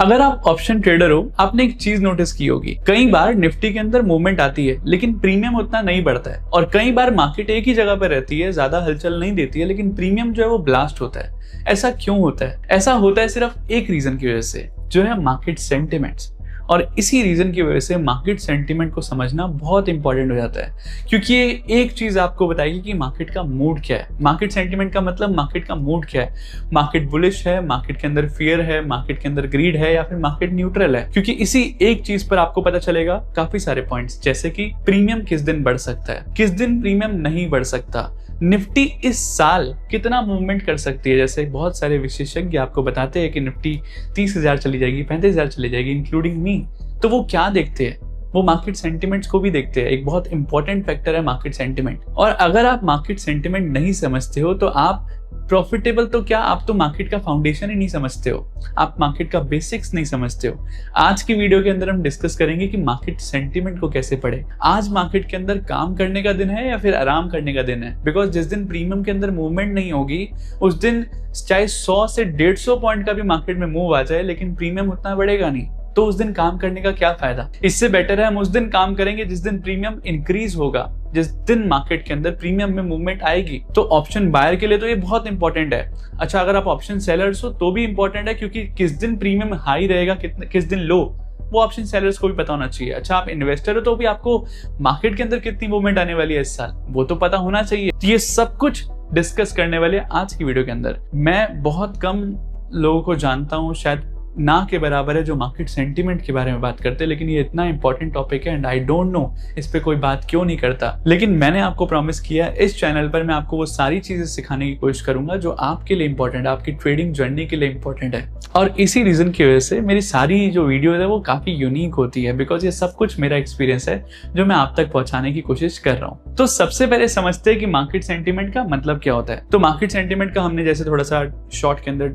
अगर आप option trader हो, आपने एक चीज नोटिस की होगी, कई बार निफ्टी के अंदर मूवमेंट आती है लेकिन प्रीमियम उतना नहीं बढ़ता है, और कई बार मार्केट एक ही जगह पर रहती है, ज्यादा हलचल नहीं देती है, लेकिन प्रीमियम जो है वो ब्लास्ट होता है। ऐसा क्यों होता है? ऐसा होता है सिर्फ एक रीजन की वजह से, जो है मार्केट सेंटिमेंट्स। और इसी रीजन की वजह से मार्केट सेंटिमेंट को समझना बहुत इंपॉर्टेंट हो जाता है, क्योंकि ये एक चीज आपको बताएगी कि मार्केट का मूड क्या है। मार्केट सेंटिमेंट का मतलब मार्केट का मूड क्या है। मार्केट बुलिश है, मार्केट के अंदर फियर है, मार्केट के अंदर ग्रीड है, या फिर मार्केट न्यूट्रल है। क्योंकि इसी एक चीज पर आपको पता चलेगा काफी सारे पॉइंट्स, जैसे कि प्रीमियम किस दिन बढ़ सकता है, किस दिन प्रीमियम नहीं बढ़ सकता, निफ्टी इस साल कितना मूवमेंट कर सकती है। जैसे बहुत सारे विशेषज्ञ आपको बताते हैं कि निफ्टी 30,000 चली जाएगी, 35,000 चली जाएगी, इंक्लूडिंग मी। तो वो क्या देखते हैं? वो मार्केट सेंटिमेंट्स को भी देखते हैं। एक बहुत इंपॉर्टेंट फैक्टर है मार्केट सेंटिमेंट। और अगर आप मार्केट सेंटिमेंट नहीं समझते हो तो आप प्रॉफिटेबल तो क्या, आप तो मार्केट का फाउंडेशन ही नहीं समझते हो, आप मार्केट का बेसिक्स नहीं समझते हो। आज की वीडियो के अंदर हम डिस्कस करेंगे कि मार्केट सेंटिमेंट को कैसे पढ़े। आज मार्केट के अंदर काम करने का दिन है या फिर आराम करने का दिन है? बिकॉज जिस दिन प्रीमियम के अंदर मूवमेंट नहीं होगी, उस दिन चाहे 100 से 150 पॉइंट का भी मार्केट में मूव आ जाए, लेकिन प्रीमियम उतना बढ़ेगा नहीं, तो उस दिन काम करने का क्या फायदा। इससे बेटर है हम उस दिन काम करेंगे जिस दिन प्रीमियम इंक्रीज होगा, जिस दिन मार्केट के अंदर प्रीमियम में मूवमेंट आएगी। तो ऑप्शन बायर के लिए तो ये बहुत इंपॉर्टेंट है। अच्छा, अगर आप ऑप्शन सेलर्स हो तो भी इंपॉर्टेंट है, क्योंकि किस दिन प्रीमियम हाई रहेगा, किस दिन लो, वो ऑप्शन सेलर्स को भी पता होना चाहिए। अच्छा, आप इन्वेस्टर हो तो भी आपको मार्केट के अंदर कितनी मूवमेंट आने वाली है इस साल, वो तो पता होना चाहिए। तो ये सब कुछ डिस्कस करने वाले आज की वीडियो के अंदर। मैं बहुत कम लोगों को जानता हूँ, शायद ना के बराबर है, जो मार्केट सेंटिमेंट के बारे में बात करते हैं, लेकिन ये इतना इंपॉर्टेंट टॉपिक है एंड आई डोंट नो इस पे कोई बात क्यों नहीं करता। लेकिन मैंने आपको प्रॉमिस किया है, इस चैनल पर मैं आपको वो सारी चीजें सिखाने की कोशिश करूंगा जो आपके लिए इंपॉर्टेंट है, आपकी ट्रेडिंग जर्नी के लिए इंपॉर्टेंट है। और इसी रीजन की वजह से मेरी सारी जो वीडियो है वो काफी यूनिक होती है, बिकॉज ये सब कुछ मेरा एक्सपीरियंस है जो मैं आप तक पहुंचाने की कोशिश कर रहा हूँ। तो सबसे पहले समझते हैं कि मार्केट सेंटिमेंट का मतलब क्या होता है। तो मार्केट सेंटिमेंट का हमने जैसे थोड़ा सा शॉर्ट के अंदर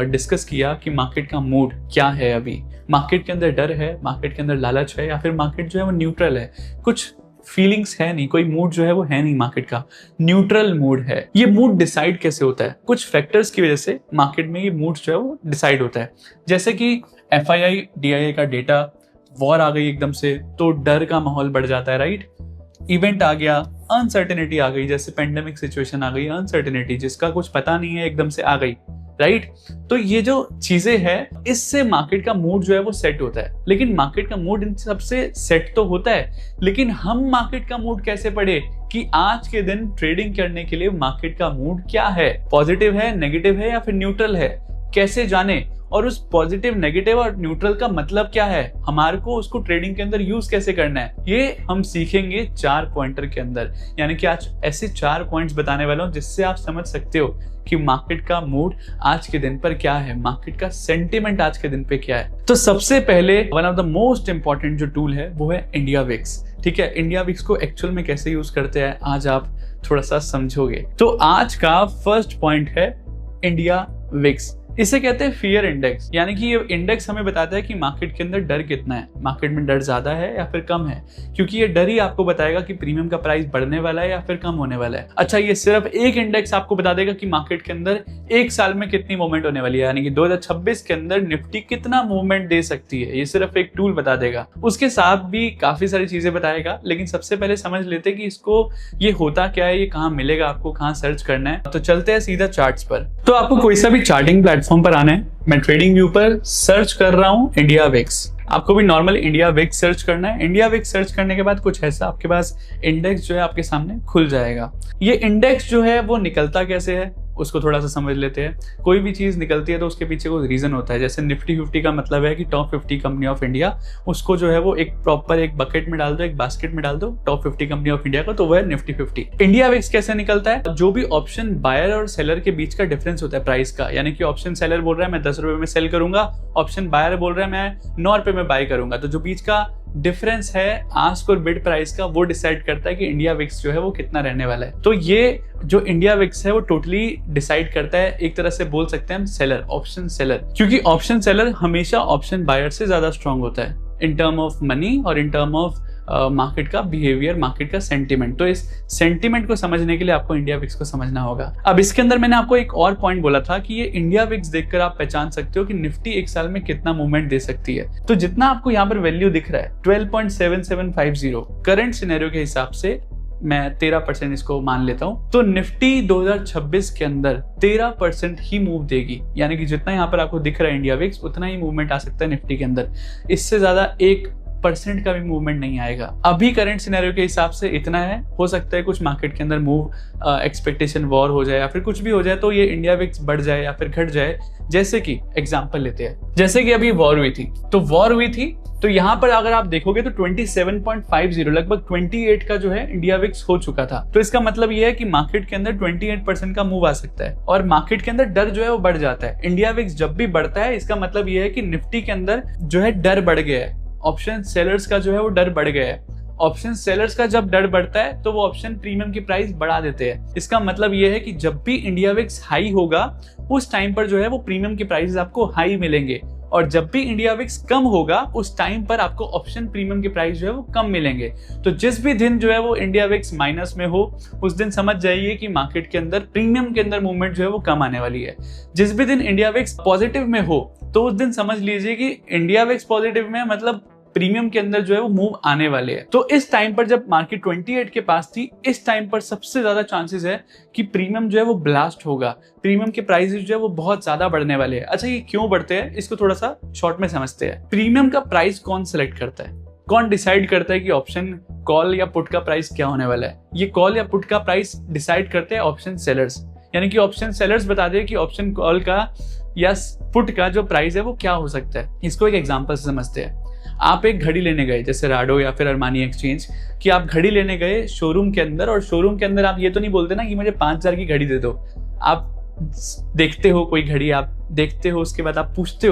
डिस्कस किया कि मार्केट का मूड क्या है। अभी मार्केट के अंदर डर है, मार्केट के अंदर लालच है, या फिर मार्केट जो है वो न्यूट्रल है, कुछ फीलिंग्स है नहीं, कोई मूड जो है वो है नहीं, मार्केट का न्यूट्रल मूड है। ये मूड डिसाइड कैसे होता है? कुछ फैक्टर्स की वजह से मार्केट में ये मूड जो है वो डिसाइड होता है। जैसे कि FII DII का डेटा, वॉर आ गई एकदम से तो डर का माहौल बढ़ जाता है, राइट। इवेंट आ गया, अनसर्टेनिटी आ गई, जैसे पेंडेमिक सिचुएशन आ गई, अनसर्टेनिटी जिसका कुछ पता नहीं है एकदम से आ गई, राइट। तो ये जो चीजें हैं, इससे मार्केट का मूड जो है वो सेट होता है। लेकिन मार्केट का मूड इन सबसे सेट तो होता है, लेकिन हम मार्केट का मूड कैसे पढ़े कि आज के दिन ट्रेडिंग करने के लिए मार्केट का मूड क्या है, पॉजिटिव है, नेगेटिव है, या फिर न्यूट्रल है, कैसे जाने। और उस पॉजिटिव, नेगेटिव और न्यूट्रल का मतलब क्या है, हमारे को उसको ट्रेडिंग के अंदर यूज कैसे करना है, ये हम सीखेंगे 4 पॉइंटर के अंदर। यानी कि आज ऐसे 4 पॉइंट्स बताने वाला हूं जिससे आप समझ सकते हो कि मार्केट का मूड आज के दिन पर क्या है, मार्केट का सेंटिमेंट आज के दिन पे क्या है। तो सबसे पहले one of the most important जो टूल है वो है इंडिया विक्स। ठीक है, इंडिया विक्स को एक्चुअल में कैसे यूज करते हैं आज आप थोड़ा सा समझोगे। तो आज का फर्स्ट पॉइंट है इंडिया विक्स। इसे कहते हैं फियर इंडेक्स, यानी कि ये इंडेक्स हमें बताता है कि मार्केट के अंदर डर कितना है, मार्केट में डर ज्यादा है या फिर कम है, क्योंकि ये डर ही आपको बताएगा कि प्रीमियम का प्राइस बढ़ने वाला है या फिर कम होने वाला है। अच्छा, ये सिर्फ एक इंडेक्स आपको बता देगा कि मार्केट के अंदर एक साल में कितनी मूवमेंट होने वाली है, यानी कि 2026 के अंदर निफ्टी कितना मूवमेंट दे सकती है, ये सिर्फ एक टूल बता देगा। उसके साथ भी काफी सारी चीजें बताएगा, लेकिन सबसे पहले समझ लेते हैं कि इसको ये होता क्या है, ये कहाँ मिलेगा, आपको कहाँ सर्च करना है। तो चलते हैं सीधा चार्ट्स पर। तो आपको कोई सा भी चार्टिंग प्लेटफॉर्म पर आना है। मैं ट्रेडिंग व्यू पर सर्च कर रहा हूं इंडिया विक्स, आपको भी नॉर्मल इंडिया विक्स सर्च करना है। इंडिया विक्स सर्च करने के बाद कुछ ऐसा आपके पास इंडेक्स जो है आपके सामने खुल जाएगा। ये इंडेक्स जो है वो निकलता कैसे है उसको थोड़ा सा समझ लेते हैं। कोई भी चीज निकलती है तो उसके पीछे कोई रीजन होता है। जैसे निफ्टी 50 का मतलब है कि टॉप 50 कंपनी ऑफ इंडिया, उसको जो है वो एक प्रॉपर एक बकेट में डाल दो, एक बास्केट में डाल दो टॉप 50 कंपनी ऑफ इंडिया को, तो वो है निफ्टी 50। इंडिया विक्स कैसे निकलता है? जो भी ऑप्शन बायर और सेलर के बीच का डिफरेंस होता है प्राइस का, यानी कि ऑप्शन सेलर बोल रहा है मैं 10 रुपए में सेल करूंगा, ऑप्शन बायर बोल रहा है मैं 9 रुपए में बाय करूंगा, तो जो बीच का डिफरेंस है आस्क और बिड प्राइस का, वो डिसाइड करता है कि इंडिया विक्स जो है वो कितना रहने वाला है। तो ये जो इंडिया विक्स है वो टोटली डिसाइड करता है, एक तरह से बोल सकते हैं हम सेलर, ऑप्शन सेलर, क्योंकि ऑप्शन सेलर हमेशा ऑप्शन बायर से ज्यादा स्ट्रांग होता है इन टर्म ऑफ मनी और इन टर्म ऑफ मार्केट का बिहेवियर, मार्केट का सेंटिमेंट। तो इस सेंटिमेंट को समझने के लिए आपको इंडिया विक्स को समझना होगा। अब इसके अंदर मैंने आपको एक और पॉइंट बोला था कि ये इंडिया विक्स देखकर आप पहचान सकते हो कि निफ्टी एक साल में कितना मूवमेंट दे सकती है। तो जितना आपको यहाँ पर वैल्यू दिख रहा है 12.7750 करंट सिनेरियो के हिसाब से मैं 13% इसको मान लेता हूं, तो निफ्टी 2026 के अंदर 13% ही मूव देगी। यानी कि जितना यहाँ पर आपको दिख रहा है इंडिया विक्स, उतना ही मूवमेंट आ सकता है निफ्टी के अंदर। इससे ज्यादा 1% का भी मूवमेंट नहीं आएगा। अभी करंट सिनेरियो के हिसाब से इतना है। हो सकता है कुछ मार्केट के अंदर मूव, एक्सपेक्टेशन वॉर हो जाए या फिर कुछ भी हो जाए तो ये इंडिया विक्स बढ़ जाए या फिर घट जाए। जैसे कि एग्जांपल लेते हैं, जैसे कि अभी वॉर हुई थी तो यहाँ पर अगर आप देखोगे तो 27.50 लगभग 28 का जो है इंडिया विक्स हो चुका था। तो इसका मतलब ये है कि मार्केट के अंदर 28% का मूव आ सकता है और मार्केट के अंदर डर जो है वो बढ़ जाता है। इंडिया विक्स जब भी बढ़ता है इसका मतलब ये है कि निफ्टी के अंदर जो है डर बढ़ गया है, ऑप्शन सेलर्स का जो है वो डर बढ़ गया है। ऑप्शन सेलर्स का जब डर बढ़ता है तो वो ऑप्शन प्रीमियम की प्राइस बढ़ा देते हैं। इसका मतलब ये है कि जब भी इंडिया विक्स हाई होगा उस टाइम पर जो है वो प्रीमियम की प्राइस आपको हाई मिलेंगे, और जब भी इंडिया विक्स कम होगा उस टाइम पर आपको ऑप्शन प्रीमियम की प्राइस जो है वो कम मिलेंगे। तो जिस भी दिन जो है वो इंडिया विक्स माइनस में हो उस दिन समझ जाइए कि मार्केट के अंदर प्रीमियम के अंदर मूवमेंट जो है वो कम आने वाली है। जिस भी दिन इंडिया विक्स पॉजिटिव में हो तो उस दिन समझ लीजिए कि इंडिया विक्स पॉजिटिव में मतलब प्रीमियम के अंदर जो है वो मूव आने वाले हैं। तो इस टाइम पर जब मार्केट 28 के पास थी, इस टाइम पर सबसे ज्यादा चांसेस है कि प्रीमियम जो है वो ब्लास्ट होगा, प्रीमियम के प्राइसेस जो है वो बहुत ज्यादा बढ़ने वाले हैं। अच्छा, ये क्यों बढ़ते हैं इसको थोड़ा सा शॉर्ट में समझते हैं। प्रीमियम का प्राइस कौन सिलेक्ट करता है, कौन डिसाइड करता है कि ऑप्शन कॉल या पुट का प्राइस क्या होने वाला है? ये कॉल या पुट का प्राइस डिसाइड करते हैं ऑप्शन सेलर्स। यानी कि ऑप्शन सेलर्स बता दे कि ऑप्शन कॉल का या पुट का जो प्राइस है वो क्या हो सकता है। इसको एक एग्जांपल से समझते हैं। आप एक घड़ी लेने गए, जैसे राडो या फिर अरमानी एक्सचेंज कि आप घड़ी लेने गए शोरूम के अंदर, और शोरूम के अंदर आप ये तो नहीं बोलते ना कि मुझे 5000 की घड़ी दे दो। आप देखते हो कोई घड़ी, आप देखते हो, उसके बाद आप पूछते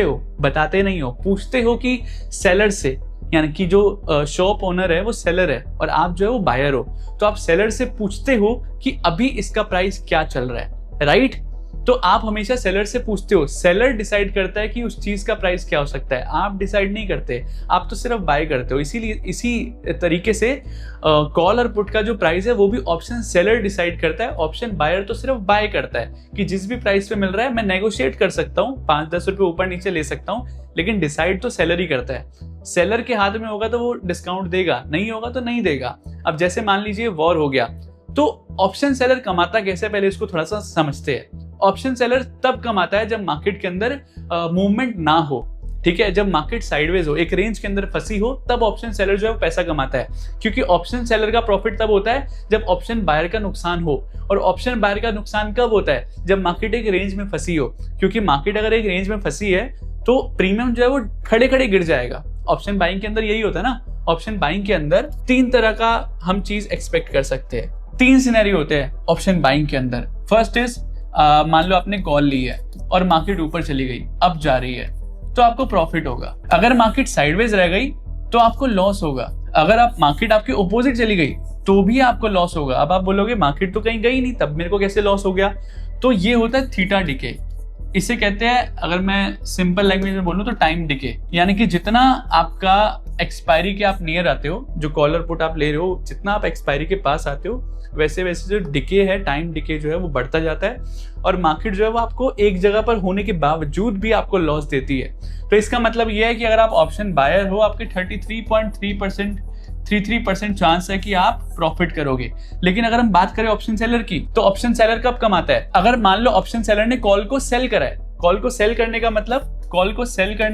हो, बताते नहीं हो, पूछते हो कि सेलर से, यानी कि जो शॉप ओनर है वो सेलर है और आप जो है वो बायर हो, तो आप सेलर से पूछते हो कि अभी इसका प्राइस क्या चल रहा है, राइट? तो आप हमेशा सेलर से पूछते हो, सेलर डिसाइड करता है कि उस चीज का प्राइस क्या हो सकता है, आप डिसाइड नहीं करते, आप तो सिर्फ बाय करते हो। इसीलिए इसी तरीके से कॉल और पुट का जो प्राइस है वो भी ऑप्शन सेलर डिसाइड करता है, ऑप्शन बायर तो सिर्फ बाय करता है कि जिस भी प्राइस पे मिल रहा है मैं नेगोशिएट कर सकता हूँ, 5-10 रुपए ऊपर नीचे ले सकता हूँ, लेकिन डिसाइड तो सेलर ही करता है। सेलर के हाथ में होगा तो वो डिस्काउंट देगा, नहीं होगा तो नहीं देगा। अब जैसे मान लीजिए वॉर हो गया, तो ऑप्शन सेलर कमाता कैसे, पहले इसको थोड़ा सा समझते हैं। ऑप्शन सेलर तब कमाता है जब मार्केट के अंदर मूवमेंट ना हो, ठीक है, जब मार्केट साइडवेज हो, एक रेंज के अंदर फंसी हो, तब ऑप्शन सेलर जो है पैसा कमाता है। क्योंकि ऑप्शन सेलर का प्रॉफिट तब होता है जब ऑप्शन बायर का नुकसान हो, और ऑप्शन बायर का नुकसान कब होता है, जब मार्केट एक रेंज में फंसी हो। क्योंकि मार्केट अगर एक रेंज में फंसी है तो प्रीमियम जो है वो खड़े खड़े गिर जाएगा। ऑप्शन बाइंग के अंदर यही होता है ना। ऑप्शन बाइंग के अंदर 3 तरह का हम चीज एक्सपेक्ट कर सकते हैं, 3 सिनेरियो होते हैं ऑप्शन बाइंग के अंदर। फर्स्ट इज, मान लो आपने कॉल ली है और मार्केट ऊपर चली गई, अब जा रही है, तो आपको प्रॉफिट होगा। अगर मार्केट साइडवेज रह गई तो आपको लॉस होगा। अगर आप मार्केट आपके ऑपोजिट चली गई तो भी आपको लॉस होगा। अब आप बोलोगे मार्केट तो कहीं गई नहीं, तब मेरे को कैसे लॉस हो गया? तो ये होता है थीटा डिके। इसे कहते हैं, अगर मैं सिंपल लैंग्वेज में बोलूं तो टाइम डिके। यानी कि जितना आपका एक्सपायरी के आप नियर आते हो, जो कॉलर पुट आप ले रहे हो, जितना आप एक्सपायरी के पास आते हो, वैसे वैसे जो डिके है, टाइम डिके जो है वो बढ़ता जाता है, और मार्केट जो है वो आपको एक जगह पर होने के बावजूद भी आपको लॉस देती है। तो इसका मतलब ये है कि अगर आप ऑप्शन बायर हो, आपके 33% चांस है कि आप प्रॉफिट करोगे। लेकिन अगर हम बात करें ऑप्शन सेलर की, तो ऑप्शन सेलर कब कमाता है? अगर मान लो ऑप्शन सेलर ने कॉल को सेल करा है, कॉल को सेल करने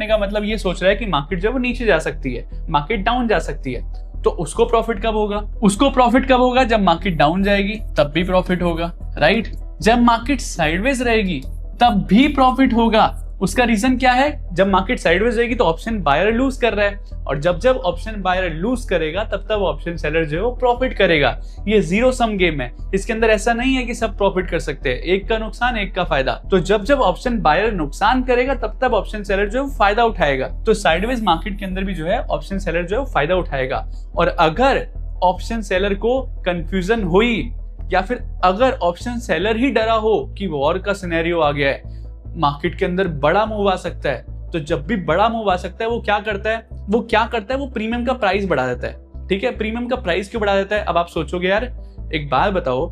का मतलब ये सोच रहा है कि मार्केट जो है वो नीचे जा सकती है, मार्केट डाउन जा सकती है, तो उसको प्रॉफिट कब होगा? उसको प्रॉफिट कब होगा? जब मार्केट डाउन जाएगी तब भी प्रॉफिट होगा, राइट? जब मार्केट साइडवेज रहेगी तब भी प्रॉफिट होगा। उसका रीजन क्या है? जब मार्केट साइडवेज रहेगी तो ऑप्शन बायर लूज कर रहा है, और जब ऑप्शन बायर लूज करेगा तब ऑप्शन सेलर जो है वो प्रॉफिट करेगा। ये जीरो सम गेम है, इसके अंदर ऐसा नहीं है कि सब प्रॉफिट कर सकते हैं, एक का नुकसान एक का फायदा। तो जब ऑप्शन बायर नुकसान करेगा तब ऑप्शन सेलर जो है फायदा उठाएगा। तो साइडवेज मार्केट के अंदर भी जो है ऑप्शन सेलर जो है फायदा उठाएगा। और अगर ऑप्शन सेलर को कंफ्यूजन हुई, या फिर अगर ऑप्शन सेलर ही डरा हो कि वॉर का सिनेरियो आ गया है, मार्केट के अंदर बड़ा मूव आ सकता है, तो जब भी बड़ा मूव आ सकता है वो क्या करता है? वो क्या करता है, वो प्रीमियम का प्राइस बढ़ा देता है। ठीक है, प्रीमियम का प्राइस क्यों बढ़ा देता है? अब आप सोचोगे यार एक बात बताओ,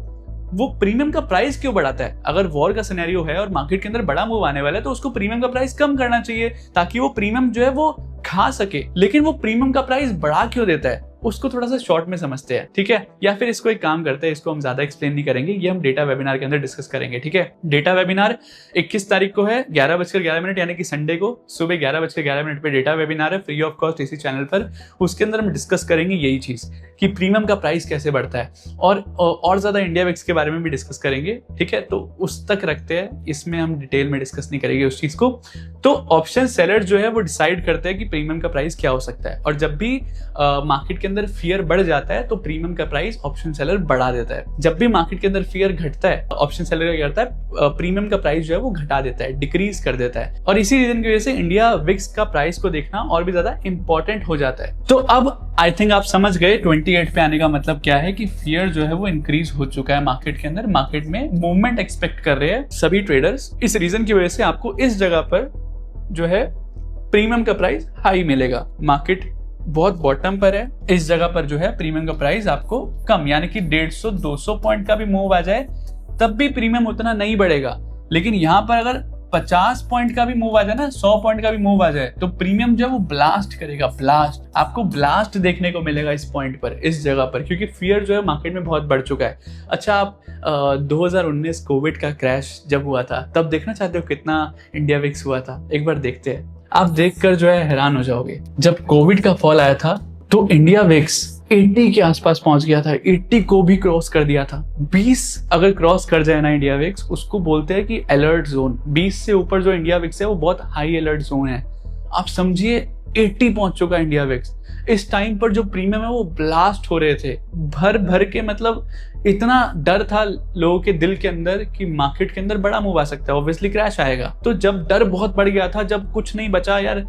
वो प्रीमियम का प्राइस क्यों बढ़ाता है? अगर वॉर का सिनेरियो है और मार्केट के अंदर बड़ा मूव आने वाला है तो उसको प्रीमियम का प्राइस कम करना चाहिए ताकि वो प्रीमियम जो है वो खा सके। लेकिन वो प्रीमियम का प्राइस बढ़ा क्यों देता है, उसको थोड़ा सा शॉर्ट में समझते हैं। ठीक है, या फिर इसको एक काम करते हैं, इसको हम ज्यादा एक्सप्लेन नहीं करेंगे, ये हम डेटा वेबिनार के अंदर डिस्कस करेंगे। ठीक है, डेटा वेबिनार 21 तारीख को है, 11:11 यानी कि संडे को सुबह 11:11 पे डेटा वेबिनार है, फ्री ऑफ कॉस्ट इसी चैनल पर। उसके अंदर हम डिस्कस करेंगे यही चीज कि प्रीमियम का प्राइस कैसे बढ़ता है और ज्यादा इंडिया विक्स के बारे में भी डिस्कस करेंगे। ठीक है, तो उस तक रखते हैं, इसमें हम डिटेल में डिस्कस नहीं करेंगे उस चीज को। तो ऑप्शन सेलर जो है वो डिसाइड करते हैं कि प्रीमियम का प्राइस क्या हो सकता है, और जब भी मार्केट के अंदर फियर बढ़ जाता है तो प्रीमियम का प्राइस ऑप्शन सेलर बढ़ा देता है। जब भी मार्केट के अंदर फियर घटता है, ऑप्शन सेलर क्या करता है, प्रीमियम का प्राइस जो है वो घटा देता है, डिक्रीज कर देता है। और इसी रीजन की वजह से इंडिया विक्स का प्राइस को देखना और भी ज्यादा इंपॉर्टेंट हो जाता है। तो अब आई थिंक आप समझ गए 28 पे आने का मतलब क्या है, कि फियर जो है वो इंक्रीज हो चुका है मार्केट के अंदर, मार्केट में मूवमेंट एक्सपेक्ट कर रहे हैं सभी ट्रेडर्स। इस रीजन की वजह से आपको इस जगह पर जो है प्रीमियम का प्राइस हाई मिलेगा। मार्केट बहुत बॉटम पर है, इस जगह पर जो है प्रीमियम का प्राइस आपको कम, यानी कि 150-200 पॉइंट का भी मूव आ जाए तब भी प्रीमियम उतना नहीं बढ़ेगा। लेकिन यहाँ पर अगर 50 पॉइंट का भी मूव आ जाए ना, 100 पॉइंट का भी मूव आ जाए, तो प्रीमियम जो है वो ब्लास्ट करेगा, ब्लास्ट। आपको ब्लास्ट देखने को मिलेगा इस पॉइंट पर, इस जगह पर, क्योंकि फियर जो है मार्केट में बहुत बढ़ चुका है। अच्छा, आप 2019 कोविड का क्रैश जब हुआ था तब देखना चाहते हो कितना इंडिया विक्स हुआ था? एक बार देखते हैं, आप देखकर जो है हैरान हो जाओगे। जब कोविड का फॉल आया था तो इंडिया विक्स 80 के आसपास पहुंच गया था, 80 को भी क्रॉस कर दिया था। 20 अगर क्रॉस कर जाए ना इंडिया विक्स, उसको बोलते हैं कि अलर्ट जोन। 20 से ऊपर जो इंडिया विक्स है वो बहुत हाई अलर्ट जोन है। आप समझिए 80 पहुंच चुका है इंडिया विक्स। इस टाइम पर जो प्रीमियम है वो ब्लास्ट हो रहे थे भर भर के, मतलब इतना डर था लोगों के दिल के अंदर कि मार्केट के अंदर बड़ा मूव आ सकता है, ऑब्वियसली क्रैश आएगा। तो जब डर बहुत बढ़ गया था, जब कुछ नहीं बचा यार,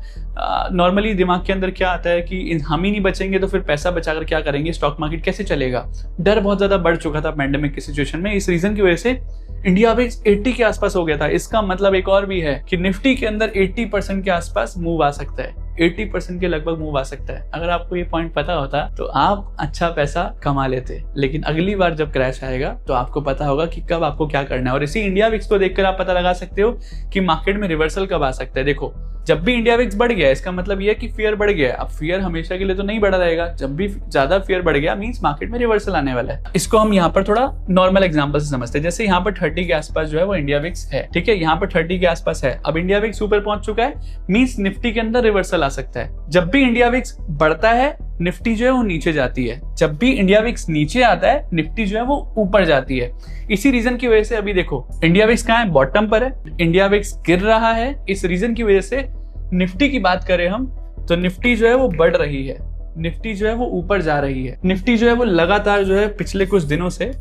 नॉर्मली दिमाग के अंदर क्या आता है कि हम ही नहीं बचेंगे तो फिर पैसा बचाकर क्या करेंगे, स्टॉक मार्केट कैसे चलेगा। डर बहुत ज्यादा बढ़ चुका था पैंडेमिक की सिचुएशन में। इस रीजन की वजह से इंडिया विक्स 80 के आसपास हो गया था। इसका मतलब एक और भी है कि निफ्टी के अंदर 80% के आसपास मूव आ सकता है, 80% के लगभग मूव आ सकता है। अगर आपको ये पॉइंट पता होता तो आप अच्छा पैसा कमा लेते। लेकिन अगली बार जब क्रैश आएगा तो आपको पता होगा कि कब आपको क्या करना है। और इसी इंडिया विक्स को देखकर आप पता लगा सकते हो कि मार्केट में रिवर्सल कब आ सकता है। देखो, जब भी इंडिया विक्स बढ़ गया इसका मतलब ये है कि फियर बढ़ गया है। अब फियर हमेशा के लिए तो नहीं बढ़ा रहेगा, जब भी ज्यादा फियर बढ़ गया मींस मार्केट में रिवर्सल आने वाला है। इसको हम यहाँ पर थोड़ा नॉर्मल एग्जांपल से समझते हैं। जैसे यहाँ पर 30 के आसपास जो है वो इंडिया विक्स है, ठीक है, यहाँ पर 30 के आसपास है। अब इंडिया विक्स ऊपर पहुंच चुका है, मींस निफ्टी के अंदर रिवर्सल आ सकता है। जब भी इंडिया विक्स बढ़ता है निफ्टी जो है वो नीचे जाती है, जब भी इंडिया विक्स नीचे आता है निफ्टी जो है वो ऊपर जाती है। इसी रीजन की वजह से अभी देखो इंडिया विक्स कहाँ है, बॉटम पर है, इंडिया विक्स गिर रहा है। इस रीजन की वजह से निफ्टी की बात करें हम तो निफ्टी जो है वो बढ़ रही है, निफ्टी जो है वो ऊपर जा रही है। निफ्टी जो है वो लगातार जो है पिछले कुछ दिनों से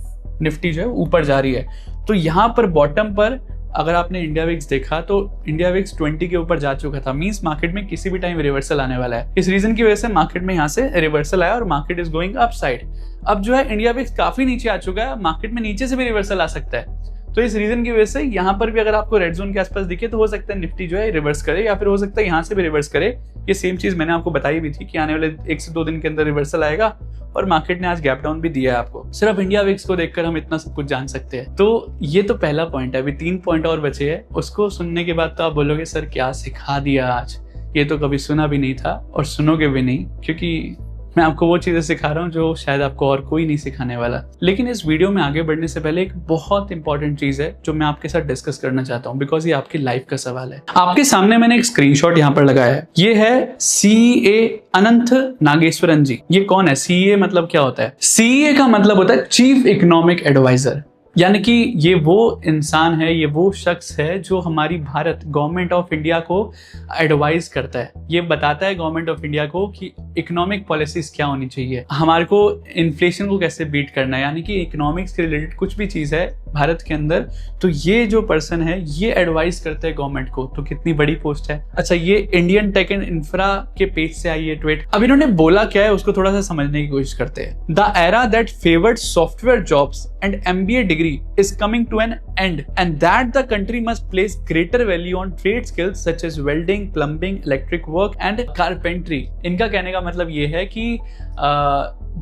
निफ्टी जो है ऊपर जा रही है। तो यहाँ पर बॉटम पर अगर आपने इंडिया विक्स देखा तो इंडिया विक्स 20 के ऊपर जा चुका था, मींस मार्केट में किसी भी टाइम रिवर्सल आने वाला है। इस रीजन की वजह से मार्केट में यहाँ से रिवर्सल आया और market is going up side. अब जो है इंडिया विक्स काफी नीचे आ चुका है, मार्केट में नीचे से भी रिवर्सल आ सकता है। तो इस रीजन की वजह से यहाँ पर भी अगर आपको रेड जोन के आसपास दिखे तो हो सकता है निफ्टी जो है रिवर्स करे, या फिर हो सकता है यहाँ से भी रिवर्स करे। ये सेम चीज मैंने आपको बताई भी थी कि आने वाले 1 से 2 दिन के अंदर रिवर्सल आएगा, और मार्केट ने आज गैप डाउन भी दिया है आपको। सिर्फ इंडिया विक्स को देखकर हम इतना सब कुछ जान सकते हैं। तो ये तो पहला पॉइंट है, अभी 3 पॉइंट और बचे हैं। उसको सुनने के बाद तो आप बोलोगे सर क्या सिखा दिया आज, ये तो कभी सुना भी नहीं था और सुनोगे भी नहीं, क्योंकि मैं आपको वो चीजें सिखा रहा हूँ जो शायद आपको और कोई नहीं सिखाने वाला। लेकिन इस वीडियो में आगे बढ़ने से पहले एक बहुत इंपॉर्टेंट चीज है जो मैं आपके साथ डिस्कस करना चाहता हूँ, बिकॉज ये आपकी लाइफ का सवाल है। आपके सामने मैंने एक स्क्रीनशॉट यहाँ पर लगाया है, ये है CA अनंत नागेश्वरन जी। ये कौन है? CA मतलब क्या होता है? CA का मतलब होता है चीफ इकोनॉमिक एडवाइजर, यानी कि ये वो इंसान है, ये वो शख्स है जो हमारी भारत गवर्नमेंट ऑफ इंडिया को एडवाइज करता है। ये बताता है गवर्नमेंट ऑफ इंडिया को कि इकोनॉमिक पॉलिसीज क्या होनी चाहिए, हमारे को इन्फ्लेशन को कैसे बीट करना है, यानी कि इकोनॉमिक्स के रिलेटेड कुछ भी चीज़ है भारत के अंदर, तो ये जो पर्सन है ये एडवाइस करते हैं गवर्नमेंट को, तो कितनी बड़ी पोस्ट है। अच्छा, ये इंडियन टेक एंड इंफ्रा के पेज से आई है ट्वीट। अब इन्होंने बोला क्या है उसको थोड़ा सा समझने की कोशिश करते हैं। The era that favoured software jobs and MBA degree is coming to an end and that the country must place greater value on trade skills such as welding, plumbing, electric work and carpentry. इनका कहने का मतलब ये है कि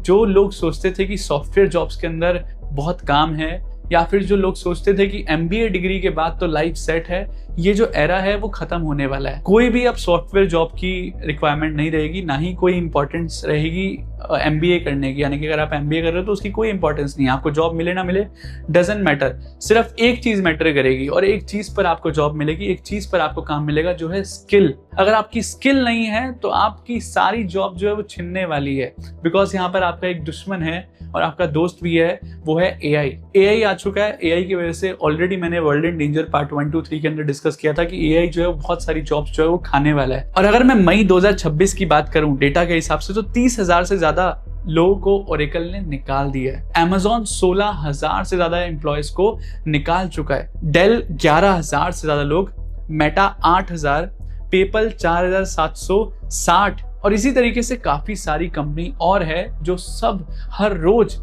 जो लोग सोचते थे कि सॉफ्टवेयर जॉब्स के अंदर बहुत काम है, या फिर जो लोग सोचते थे कि MBA डिग्री के बाद तो लाइफ सेट है, ये जो एरा है वो खत्म होने वाला है। कोई भी अब सॉफ्टवेयर जॉब की रिक्वायरमेंट नहीं रहेगी, ना ही कोई इंपॉर्टेंस रहेगी MBA करने की। यानी कि अगर आप MBA कर रहे हो तो उसकी कोई इंपॉर्टेंस नहीं है, आपको जॉब मिले ना मिले डजंट मैटर। सिर्फ एक चीज मैटर करेगी और एक चीज पर आपको जॉब मिलेगी, एक चीज पर आपको काम मिलेगा, जो है स्किल। अगर आपकी स्किल नहीं है तो आपकी सारी जॉब जो है वो छिनने वाली है, बिकॉज यहाँ पर आपका एक दुश्मन है और आपका दोस्त भी है, वो है AI आ चुका है। AI की वजह से ऑलरेडी मैंने वर्ल्ड इन डेंजर पार्ट 1, 2, 3 के अंदर डिस्कस किया था कि AI जो है वो बहुत सारी जॉब्स जो है वो खाने वाला है। और अगर मैं मई 2026 की बात करूं डेटा के हिसाब से, तो 30,000 से ज्यादा लोगों को ओरेकल ने निकाल दिया है। Amazon 16,000 से ज्यादा एम्प्लॉयज को निकाल चुका है। डेल 11,000 से ज्यादा लोग, मेटा 8,000, पेपल 4,760 और इसी तरीके से काफी सारी कंपनी और है जो सब हर रोज,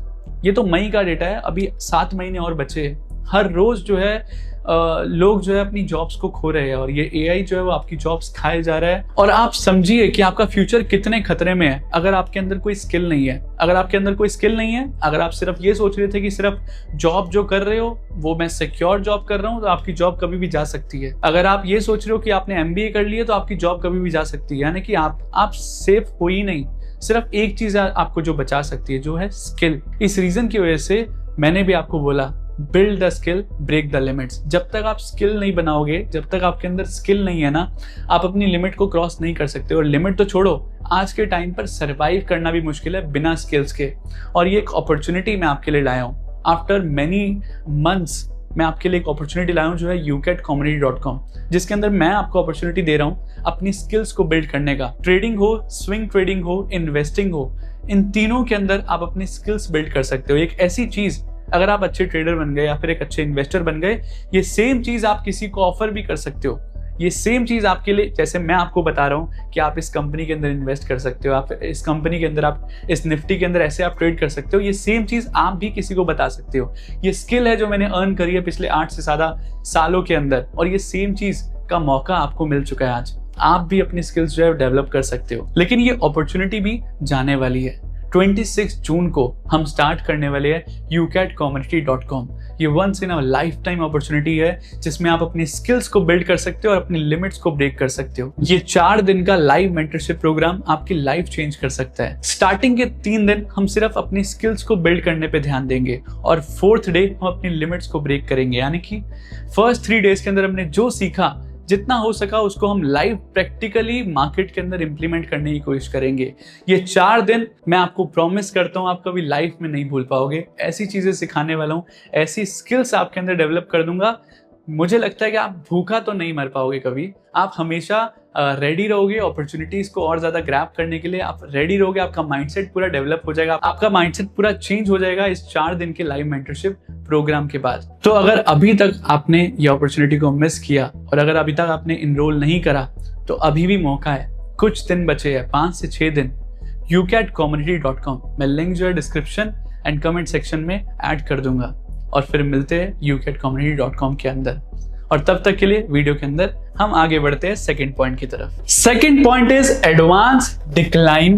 ये तो मई का डेटा है, अभी 7 महीने और बचे हैं, हर रोज जो है लोग जो है अपनी जॉब्स को खो रहे हैं और ये AI जो है वो आपकी जॉब्स खाए जा रहा है। और आप समझिए कि आपका फ्यूचर कितने खतरे में है अगर आपके अंदर कोई स्किल नहीं है। अगर आपके अंदर कोई स्किल नहीं है, अगर आप सिर्फ ये सोच रहे थे कि सिर्फ जॉब जो कर रहे हो वो मैं सिक्योर जॉब कर रहा हूँ, तो आपकी जॉब कभी भी जा सकती है। अगर आप ये सोच रहे हो कि आपने MBA कर लिया तो आपकी जॉब कभी भी जा सकती है, यानी कि आप सेफ हो ही नहीं। सिर्फ एक चीज आपको जो बचा सकती है, जो है स्किल। इस रीजन की वजह से मैंने भी आपको बोला, build the skill, break the limits. जब तक आप स्किल नहीं बनाओगे, जब तक आपके अंदर स्किल नहीं है ना, आप अपनी लिमिट को क्रॉस नहीं कर सकते। और लिमिट तो छोड़ो, आज के टाइम पर सरवाइव करना भी मुश्किल है बिना स्किल्स के। और ये एक अपॉर्चुनिटी मैं आपके लिए लाया हूँ। आफ्टर मेनी मंथ्स मैं आपके लिए एक अपॉर्चुनिटी लाया हूँ, जो है ucatcommunity.com, जिसके अंदर मैं आपको अपॉर्चुनिटी दे रहा हूँ अपनी स्किल्स को बिल्ड करने का। ट्रेडिंग हो, स्विंग ट्रेडिंग हो, इन्वेस्टिंग हो, इन तीनों के अंदर आप अपनी स्किल्स बिल्ड कर सकते हो। एक ऐसी चीज, अगर आप अच्छे ट्रेडर बन गए या फिर एक अच्छे इन्वेस्टर बन गए, ये सेम चीज आप किसी को ऑफर भी कर सकते हो। ये सेम चीज आपके लिए, जैसे मैं आपको बता रहा हूँ कि आप इस कंपनी के अंदर इन्वेस्ट कर सकते हो, आप इस कंपनी के अंदर, आप इस निफ्टी के अंदर ऐसे आप ट्रेड कर सकते हो, ये सेम चीज आप भी किसी को बता सकते हो। ये स्किल है जो मैंने अर्न करी है पिछले 8 से ज्यादा सालों के अंदर, और ये सेम चीज का मौका आपको मिल चुका है। आज आप भी अपनी स्किल्स जो है डेवलप कर सकते हो, लेकिन ये अपॉर्चुनिटी भी जाने वाली है। 26 जून को हम स्टार्ट करने वाले हैं ucatcommunity.com। ये once in a lifetime opportunity है, जिसमें आप अपनी स्किल्स को बिल्ड कर सकते हो और अपनी लिमिट्स को ब्रेक कर सकते हो। ये 4 दिन का लाइव मेंटरशिप प्रोग्राम आपकी लाइफ चेंज कर सकता है। स्टार्टिंग के 3 दिन हम सिर्फ अपनी स्किल्स को बिल्ड करने पे ध्यान देंगे और 4th डे हम अपनी लिमिट्स को ब्रेक करेंगे। यानी कि फर्स्ट 3 डेज के अंदर हमने जो सीखा, जितना हो सका उसको हम लाइव प्रैक्टिकली मार्केट के अंदर इंप्लीमेंट करने की कोशिश करेंगे। ये 4 दिन मैं आपको प्रॉमिस करता हूँ आप कभी लाइफ में नहीं भूल पाओगे। ऐसी चीजें सिखाने वाला हूँ, ऐसी स्किल्स आपके अंदर डेवलप कर दूंगा, मुझे लगता है कि आप भूखा तो नहीं मर पाओगे कभी। आप हमेशा रेडी रहोगे अपॉर्चुनिटीज को और ज्यादा ग्रैब करने के लिए। आप रेडी रहोगे, आपका माइंडसेट पूरा डेवलप हो जाएगा, आपका माइंडसेट पूरा चेंज हो जाएगा इस 4 दिन के लाइव मेंटरशिप प्रोग्राम के बाद। तो अगर अभी तक आपने ये अपॉर्चुनिटी को मिस किया और अगर अभी तक आपने इनरोल नहीं करा, तो अभी भी मौका है। कुछ दिन बचे हैं, 5 से 6 दिन। ucatcommunity.com, मैं लिंक जो है डिस्क्रिप्शन एंड कमेंट सेक्शन में ऐड कर दूंगा, और फिर मिलते हैं ucatcommunity.com के अंदर। और तब तक के लिए वीडियो के अंदर हम आगे बढ़ते हैं सेकंड पॉइंट की तरफ। Second point is advance decline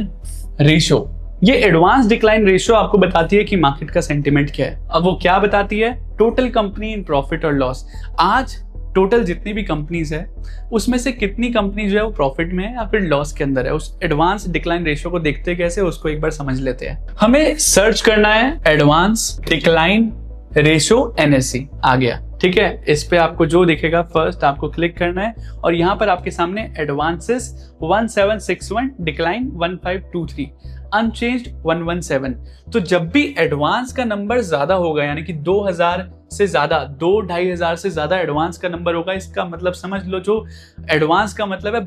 ratio. ये एडवांस डिक्लाइन रेशियो आपको बताती है कि मार्केट का सेंटिमेंट क्या है। अब वो क्या बताती है? टोटल कंपनी इन प्रॉफिट और लॉस। आज टोटल जितनी भी कंपनीज है उसमें से कितनी कंपनी जो है वो प्रॉफिट में है या फिर लॉस के अंदर है। उस एडवांस डिक्लाइन रेशियो को देखते कैसे, उसको एक बार समझ लेते हैं। हमें सर्च करना है एडवांस डिक्लाइन रेशियो NSE, आ गया, ठीक है। इस पे आपको जो दिखेगा फर्स्ट आपको क्लिक करना है और यहाँ पर आपके सामने एडवांसेस 1761, डिक्लाइन 1523, अनचेंज्ड 117। तो जब भी एडवांस का नंबर ज्यादा होगा, यानी कि 2000 से ज्यादा, 2-2500 से ज्यादा एडवांस का नंबर होगा, इसका मतलब समझ लो, जो एडवांस का मतलब है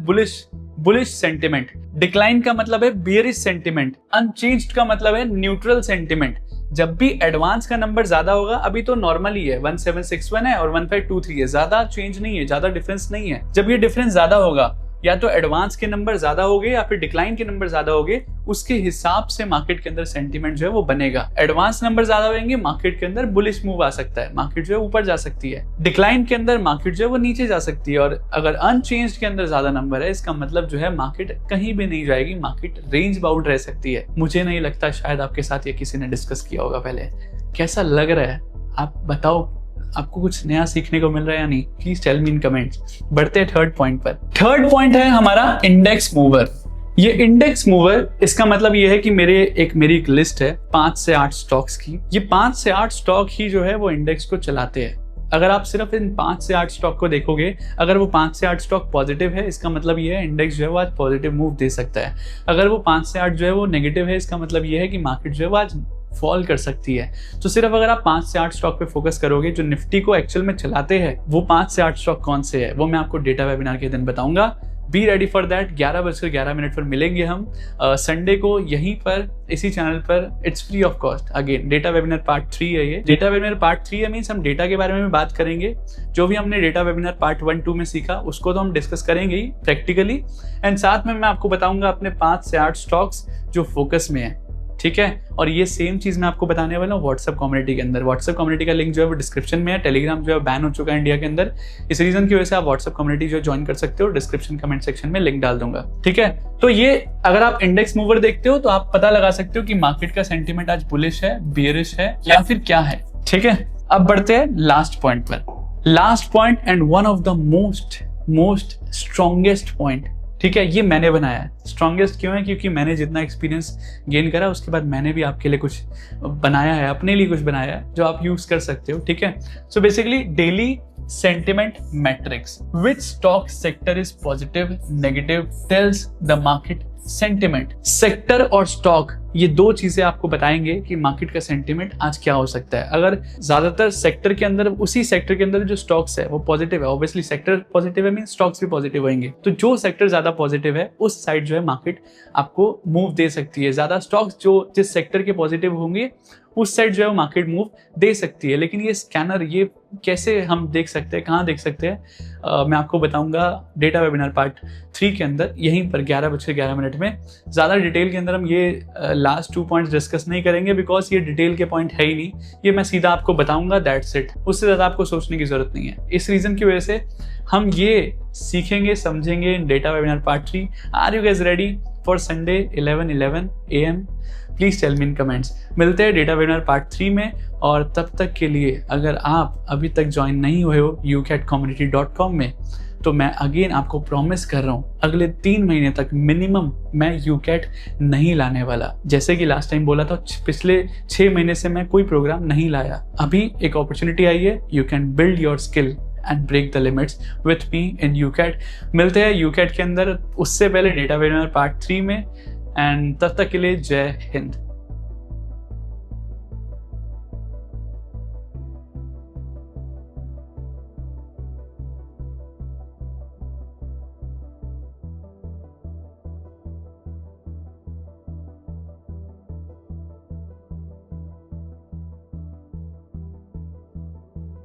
बुलिश सेंटिमेंट, डिक्लाइन का मतलब है बेयरिश सेंटिमेंट, अनचेंज्ड का मतलब है न्यूट्रल सेंटिमेंट। जब भी एडवांस का नंबर ज्यादा होगा, अभी तो नॉर्मल ही है 1761 है और 1523 है, ज्यादा चेंज नहीं है, ज्यादा डिफरेंस नहीं है। जब ये डिफरेंस ज्यादा होगा, या तो एडवांस के नंबर ज्यादा हो गए या फिर डिक्लाइन के नंबर ज्यादा हो गए, उसके हिसाब से मार्केट के अंदर सेंटीमेंट जो है वो बनेगा। एडवांस नंबर ज्यादा होंगे, मार्केट के अंदर बुलिश मूव आ सकता है, मार्केट जो है ऊपर जा सकती है। डिक्लाइन के अंदर मार्केट जो है वो नीचे जा सकती है। और अगर अनचेंज्ड के अंदर ज्यादा नंबर है, इसका मतलब जो है मार्केट कहीं भी नहीं जाएगी, मार्केट रेंज बाउंड रह सकती है। मुझे नहीं लगता, शायद आपके साथ ये किसी ने डिस्कस किया होगा पहले। कैसा लग रहा है आप बताओ, आपको कुछ नया सीखने को मिल रहा है या नहीं? Please tell me in comments. बढ़ते हैं थर्ड पॉइंट पर। थर्ड पॉइंट है हमारा इंडेक्स मूवर। ये इंडेक्स मूवर, इसका मतलब ये है कि मेरी एक लिस्ट है 5 से 8 स्टॉक्स की। ये 5 से 8 स्टॉक ही जो है वो इंडेक्स को चलाते हैं। अगर आप सिर्फ इन 5 से 8 स्टॉक को देखोगे, अगर वो 5 से 8 स्टॉक पॉजिटिव है, इसका मतलब ये है इंडेक्स जो है वो आज पॉजिटिव मूव दे सकता है। अगर वो 5 से 8 जो है वो नेगेटिव है, इसका मतलब ये है कि मार्केट जो है वो आज फॉल कर सकती है। तो सिर्फ अगर आप 5 से 8 स्टॉक पे फोकस करोगे, जो निफ्टी को एक्चुअल में चलाते हैं, वो 5 से 8 स्टॉक कौन से है, वो मैं आपको डेटा वेबिनार के दिन बताऊंगा। Be ready for that. 11:11 पर मिलेंगे हम संडे को यहीं पर, इसी चैनल पर। It's free of cost. Again data webinar part 3 है ये। डेटा वेबिनार पार्ट 3 है, मीन्स हम डेटा के बारे में भी बात करेंगे। जो भी हमने डेटा वेबिनार पार्ट 1, 2 में सीखा, उसको तो हम डिस्कस करेंगे ही प्रैक्टिकली, एंड साथ में मैं आपको बताऊंगा अपने 5 से 8 स्टॉक्स जो फोकस में है। ठीक है, और ये सेम चीज मैं आपको बताने वाला हूँ व्हाट्सएप कम्युनिटी के अंदर। व्हाट्सएप कम्युनिटी का लिंक जो है वो डिस्क्रिप्शन में है। टेलीग्राम जो है बैन हो चुका है इंडिया के अंदर, इस रीजन की वजह से आप व्हाट्सएप कम्युनिटी जो ज्वाइन कर सकते हो। डिस्क्रिप्शन कमेंट सेक्शन में लिंक डाल दूंगा। ठीक है, तो ये अगर आप इंडेक्स मूवर देखते हो तो आप पता लगा सकते हो कि मार्केट का सेंटीमेंट आज बुलिश है, बियरिश है, या फिर क्या है। ठीक है, अब बढ़ते हैं लास्ट पॉइंट पर। Last point and one of the most strongest point. ठीक है, ये मैंने बनाया है। स्ट्रॉन्गेस्ट क्यों है? क्योंकि मैंने जितना एक्सपीरियंस गेन करा, उसके बाद मैंने भी आपके लिए कुछ बनाया है, अपने लिए कुछ बनाया है जो आप यूज कर सकते हो। ठीक है, so basically daily sentiment matrix, which stock sector is positive, negative, tells the market sentiment. Sector और स्टॉक, ये दो चीजें आपको बताएंगे कि मार्केट का सेंटिमेंट आज क्या हो सकता है। अगर ज्यादातर सेक्टर के अंदर, उसी सेक्टर के अंदर जो स्टॉक्स है वो पॉजिटिव है, ऑब्वियसली सेक्टर पॉजिटिव है, मीन स्टॉक्स भी पॉजिटिव होंगे। तो जो सेक्टर ज्यादा पॉजिटिव है, उस साइड जो है मार्केट आपको मूव दे सकती है। ज्यादा स्टॉक्स जो जिस सेक्टर के पॉजिटिव होंगे, उस साइड जो है मार्केट मूव दे सकती है। लेकिन ये स्कैनर, ये कैसे हम देख सकते हैं, कहाँ देख सकते हैं, मैं आपको बताऊंगा डेटा वेबिनार पार्ट 3 के अंदर, यहीं पर 11:11 में। ज्यादा डिटेल के अंदर हम ये लास्ट 2 पॉइंट्स डिस्कस नहीं करेंगे, बिकॉज ये डिटेल के पॉइंट है ही नहीं। ये मैं सीधा आपको बताऊंगा, दैट्स इट। उससे ज्यादा आपको सोचने की जरूरत नहीं है। इस रीजन की वजह से हम ये सीखेंगे, समझेंगे in data webinar part 3। Are you guys ready for Sunday 11:11 AM? Please tell me in comments. मिलते हैं डेटा वेबिनार पार्ट 3 में, और तब तक के लिए अगर आप अभी तक ज्वाइन नहीं हुए हो ucatcommunity.com में, तो मैं अगेन आपको प्रॉमिस कर रहा हूँ अगले 3 महीने तक मिनिमम मैं यूकैट नहीं लाने वाला। जैसे कि लास्ट टाइम बोला था, पिछले 6 महीने से मैं कोई प्रोग्राम नहीं लाया। अभी एक अपॉर्चुनिटी आई है, you can build your skill and break the limits with me in UCAT. मिलते हैं यूकैट के अंदर, उससे पहले डेटा वेबिनार पार्ट 3 में, एंड तब तक के लिए जय हिंद।